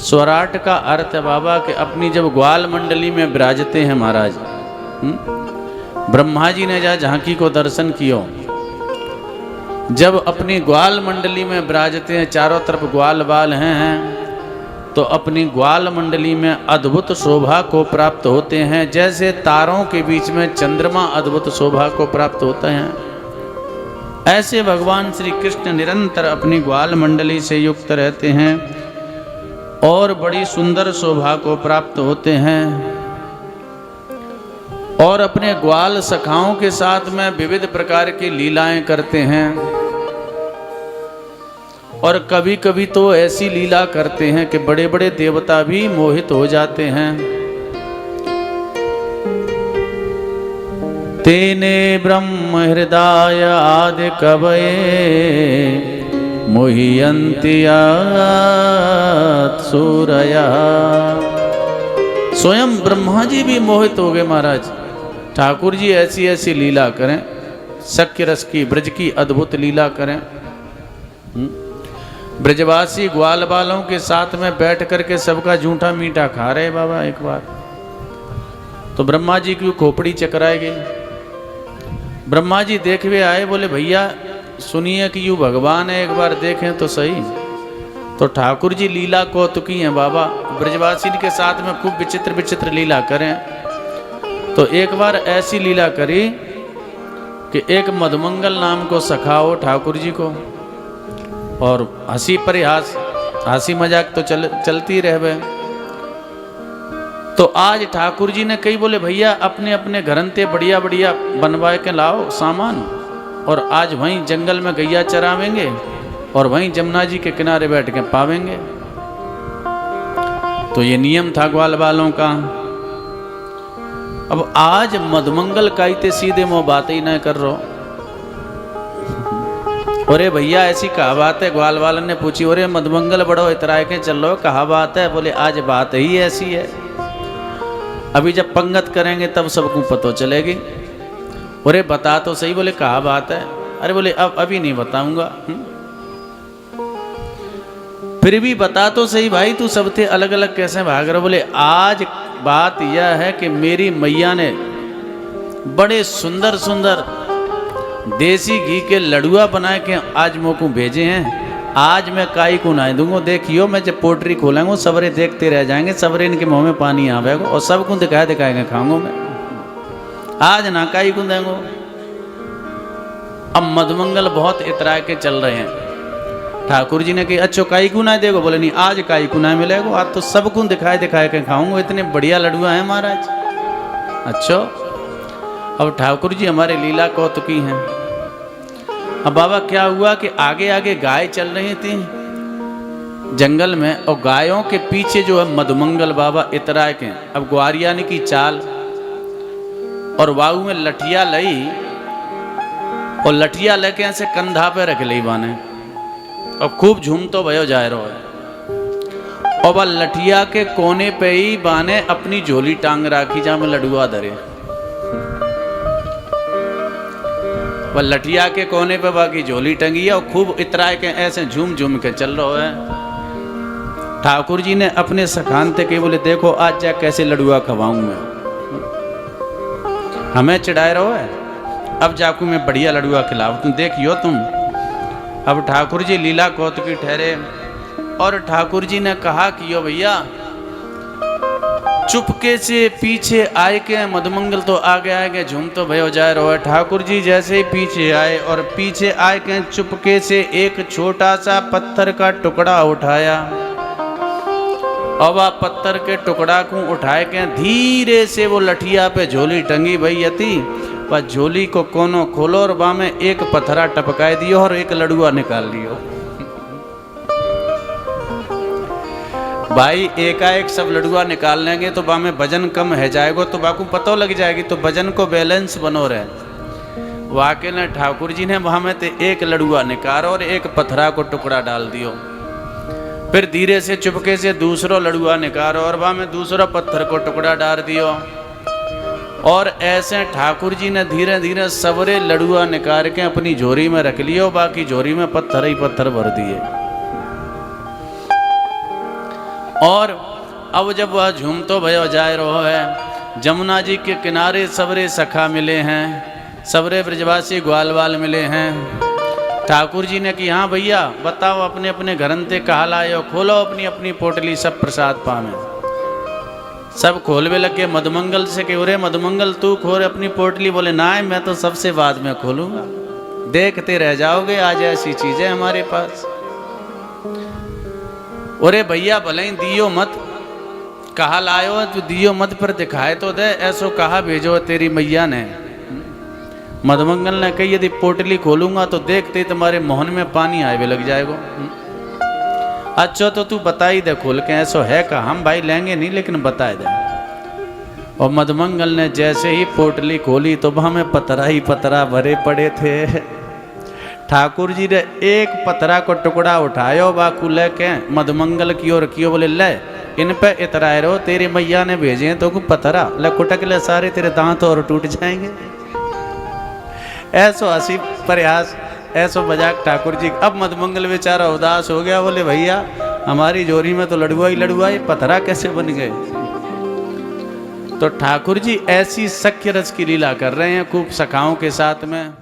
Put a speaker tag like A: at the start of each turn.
A: स्वराट का अर्थ है बाबा कि अपनी जब ग्वाल मंडली में विराजते हैं महाराज, ब्रह्मा जी ने जहाँ झांकी को दर्शन किया, जब अपनी ग्वाल मंडली में विराजते हैं, चारों तरफ ग्वाल बाल हैं, तो अपनी ग्वाल मंडली में अद्भुत शोभा को प्राप्त होते हैं, जैसे तारों के बीच में चंद्रमा अद्भुत शोभा को प्राप्त होते हैं। ऐसे भगवान श्री कृष्ण निरंतर अपनी ग्वाल मंडली से युक्त रहते हैं और बड़ी सुंदर शोभा को प्राप्त होते हैं, और अपने ग्वाल सखाओं के साथ में विविध प्रकार की लीलाएं करते हैं। और कभी कभी तो ऐसी लीला करते हैं कि बड़े बड़े देवता भी मोहित हो जाते हैं। तेने ब्रह्म हृदय आदि कवये मुह्यन्ति सूरया। स्वयं ब्रह्मा जी भी मोहित हो गए महाराज। ठाकुर जी ऐसी ऐसी लीला करें, शक्य रस की ब्रज की अद्भुत लीला करें। ब्रजवासी ग्वाल बालों के साथ में बैठ करके सबका जूठा मीठा खा रहे बाबा। एक बार तो ब्रह्मा जी की खोपड़ी चकराई गई। ब्रह्मा जी देखवे आए, बोले भैया सुनिए कि यू भगवान है, एक बार देखें तो सही। तो ठाकुर जी लीला कौतुकी हैं बाबा, ब्रजवासी के साथ में खूब विचित्र विचित्र लीला करें। तो एक बार ऐसी लीला करी कि एक मधुमंगल नाम को सखाओ ठाकुर जी को, और हंसी परिहास हंसी मजाक तो चलती रहे। तो आज ठाकुर जी ने कही, बोले भैया अपने अपने घरंते बढ़िया बढ़िया बनवा के लाओ सामान, और आज वहीं जंगल में गैया चरावेंगे और वहीं जमुना जी के किनारे बैठ के पावेंगे। तो ये नियम था ग्वाल बालों का। अब आज मधुमंगल काईते सीधे मुंह बात ही न कर रहो। अरे भैया ऐसी कहा बात है? ग्वाल वालन ने पूछी, अरे मधुमंगल बड़ो इतराए के चल रहे हो, कहा बात है? बोले आज बात ही ऐसी है, अभी जब पंगत करेंगे तब सबको पता चलेगी। अरे बता तो सही। बोले कहा बात है? अरे बोले अब अभी नहीं बताऊंगा। फिर भी बता तो सही भाई, तू सबसे अलग अलग कैसे भाग रहा? बोले आज बात यह है कि मेरी मैया ने बड़े सुंदर सुंदर देसी घी के लड़ुआ बना के आज मोको भेजे हैं। आज मैं काई को ना दूंगा। देखियो मैं जब पोट्री खोलेंगे सबरे देखते रह जाएंगे, सबरे इनके मुंह में पानी आवेगा और सबको दिखाएंगे खाऊंगा मैं। आज ना काई को देंगो। अब मधुमंगल बहुत इतरा के चल रहे हैं। ठाकुर जी ने कही अच्छो काई को ना देगो? बोले नहीं आज काई को ना मिलेगो, आज तो सबको दिखाए के खाऊंगा, इतने बढ़िया लड़ुआ हैं महाराज। अच्छो अब ठाकुर जी हमारे लीला कौतुकी हैं। अब बाबा क्या हुआ कि आगे आगे गाय चल रही थी जंगल में, और गायों के पीछे जो है मधुमंगल बाबा इतराए के। अब ग्वारिया ने की चाल, और वाऊ में लठिया लई, और लठिया लेके ऐसे कंधा पे रख ली बाने, और खूब झूम तो भयो जा रहा है। और वह लठिया के कोने पे ही बाने अपनी झोली टांग राखी जहां में लडुआ धरे। वह लठिया के कोने पे बाकी झोली टंगी है, और खूब इतराए के ऐसे झूम झूम के चल रहा है। ठाकुर जी ने अपने सखानते के बोले देखो आज जा कैसे लडुआ खवाऊं मैं, हमें चिढ़ाए रहो है, अब जाकू मैं बढ़िया लडुआ खिलाऊं, तुम देखियो तुम। अब ठाकुर जी लीला कौतुकी ठहरे, और ठाकुर जी ने कहा कि यो भैया चुपके से पीछे आए के मधुमंगल तो आगे आगे झूम तो भयो जा रहा है। ठाकुर जी जैसे ही पीछे आए, और पीछे आए के चुपके से एक छोटा सा पत्थर का टुकड़ा उठाया, और वह पत्थर के टुकड़ा को उठाए के धीरे से वो लठिया पे झोली टंगी भई यती, वह झोली को कोनो खोलो और वहां में एक पत्थरा टपकाए दियो और एक लडुआ निकाल लियो। भाई एकाएक सब लडुआ निकाल लेंगे तो वहां में वजन कम है जाएगा, तो बाकू पता लग जाएगी, तो वजन को बैलेंस बनो रहे। वाके ने ठाकुर जी ने वहां में ते एक लडुआ निकालो और एक पत्थरा को टुकड़ा डाल दियो। फिर धीरे से चुपके से दूसरा लडुआ निकालो और वहां में दूसरा पत्थर को टुकड़ा डाल दियो। और ऐसे ठाकुर जी ने धीरे धीरे सबरे लडुआ निकाल के अपनी झोरी में रख लियो, बाकी झोरी में पत्थर ही पत्थर भर दिए। और अब जब वह झूमतो भयो जाए रहो है, जमुना जी के किनारे सबरे सखा मिले हैं, सबरे ब्रजवासी ग्वालवाल मिले हैं। ठाकुर जी ने कि हाँ भैया बताओ अपने अपने घरन ते कहा लायो, खोलो अपनी अपनी पोटली, सब प्रसाद पावे। सब खोलवे लगे मधुमंगल से कि अरे मधुमंगल तू खोल अपनी पोटली। बोले ना मैं तो सबसे बाद में खोलूंगा, देखते रह जाओगे, आज ऐसी चीजें हमारे पास। अरे भैया भले ही दियो मत, कहा लायो तू दियो मत पर दिखाए तो दे, ऐसो कहा भेजो तेरी मैया ने। मधुमंगल ने कही यदि पोटली खोलूंगा तो देखते तुम्हारे मोहन में पानी आए भी लग जाएगा। अच्छा तो तू बता ही दे खोल के, ऐसो है का हम भाई लेंगे नहीं लेकिन बता दे। और मधुमंगल ने जैसे ही पोटली खोली तो वहां में पतरा ही पतरा भरे पड़े थे। ठाकुर जी ने एक पतरा को टुकड़ा उठायो बाकू लेके मधुमंगल की ओर कियो, बोले ले इन पे इतराए रहो, तेरी मैया ने भेजे तो पतरा ले कुटक ले, सारे तेरे दांत और टूट जाएंगे। ऐसो हंसी प्रयास, ऐसो मजाक ठाकुर जी। अब मधुमंगल बेचारा उदास हो गया, बोले भैया हमारी जोरी में तो लड़ुआ ही लड़ुआ, ये पतरा कैसे बन गए। तो ठाकुर जी ऐसी सख्य रस की लीला कर रहे हैं खूब सखाओं के साथ में।